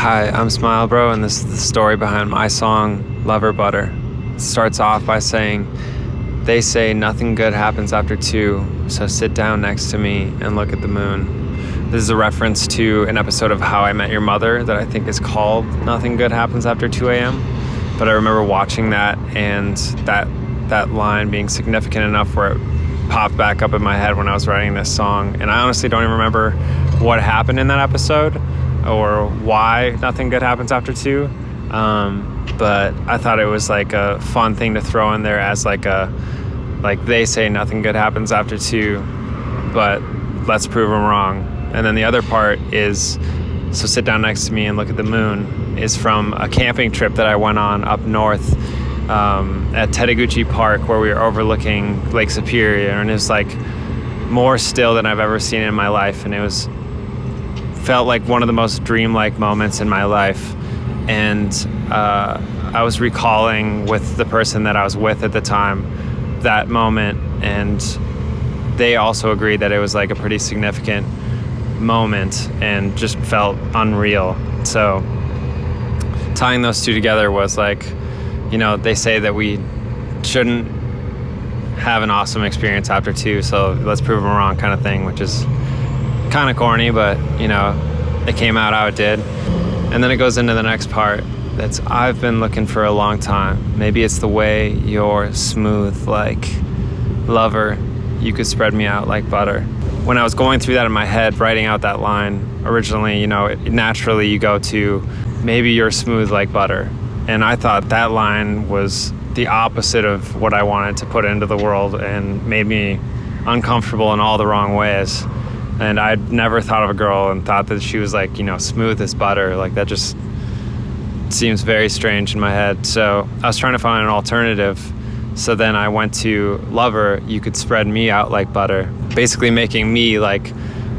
Hi, I'm Smile Bro, and this is the story behind my song, Lover Butter. It starts off by saying, "They say nothing good happens after 2, so sit down next to me and look at the moon." This is a reference to an episode of How I Met Your Mother that I think is called Nothing Good Happens After 2 a.m. But I remember watching that and that line being significant enough where it popped back up in my head when I was writing this song. And I honestly don't even remember what happened in that episode or why nothing good happens after 2. But I thought it was like a fun thing to throw in there as like they say nothing good happens after 2, but let's prove them wrong. And then the other part is, so sit down next to me and look at the moon, is from a camping trip that I went on up north at Tedeguchi Park, where we were overlooking Lake Superior, and it was like more still than I've ever seen in my life, and it felt like one of the most dreamlike moments in my life. And I was recalling with the person that I was with at the time that moment, and they also agreed that it was like a pretty significant moment and just felt unreal. So tying those two together was like, they say that we shouldn't have an awesome experience after 2, so let's prove them wrong kind of thing, which is kind of corny, but it came out how it did. And then it goes into the next part that's, "I've been looking for a long time. Maybe it's the way you're smooth like lover. You could spread me out like butter." When I was going through that in my head, writing out that line, originally, naturally you go to, "Maybe you're smooth like butter." And I thought that line was the opposite of what I wanted to put into the world and made me uncomfortable in all the wrong ways. And I'd never thought of a girl and thought that she was like, smooth as butter. Like, that just seems very strange in my head. So I was trying to find an alternative. So then I went to lover, you could spread me out like butter, basically making me like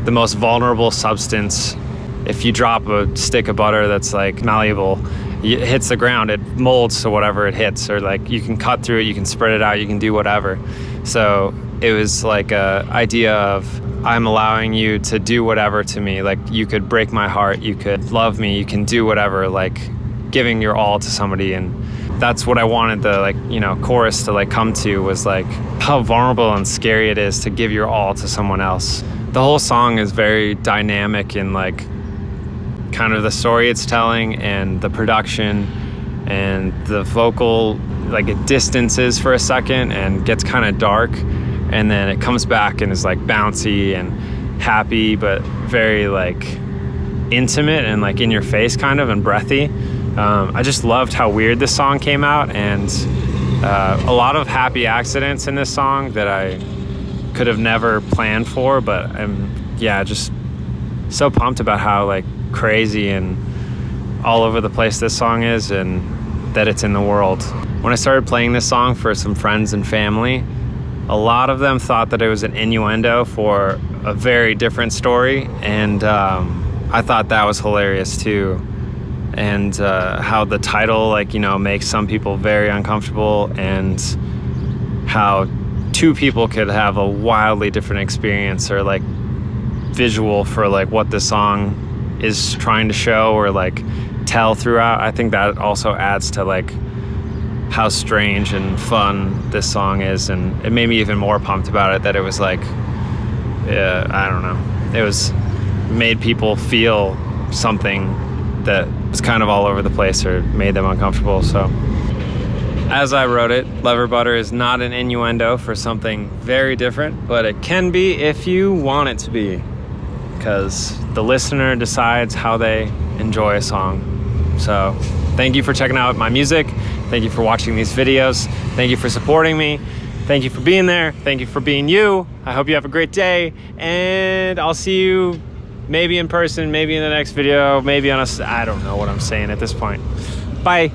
the most vulnerable substance. If you drop a stick of butter that's like malleable, it hits the ground, it molds to whatever it hits, or like you can cut through it, you can spread it out, you can do whatever. So it was like a idea of, I'm allowing you to do whatever to me. Like, you could break my heart, you could love me, you can do whatever, like giving your all to somebody. And that's what I wanted the chorus to come to, was like how vulnerable and scary it is to give your all to someone else. The whole song is very dynamic in like kind of the story it's telling and the production, and the vocal, like, it distances for a second and gets kind of dark, and then it comes back and is like bouncy and happy, but very like intimate and like in your face kind of, and breathy. I just loved how weird this song came out, and a lot of happy accidents in this song that I could have never planned for, but I'm just so pumped about how like crazy and all over the place this song is, and that it's in the world. When I started playing this song for some friends and family, a lot of them thought that it was an innuendo for a very different story, and I thought that was hilarious too. And how the title makes some people very uncomfortable, and how two people could have a wildly different experience or like visual for like what the song is trying to show or like tell throughout. I think that also adds to like how strange and fun this song is, and it made me even more pumped about it, that it was like, I don't know, it was made people feel something that was kind of all over the place or made them uncomfortable. So as I wrote it, Lover Butter is not an innuendo for something very different, but it can be if you want it to be, because the listener decides how they enjoy a song. So thank you for checking out my music. Thank you for watching these videos. Thank you for supporting me. Thank you for being there. Thank you for being you. I hope you have a great day, and I'll see you maybe in person, maybe in the next video, maybe on I don't know what I'm saying at this point. Bye.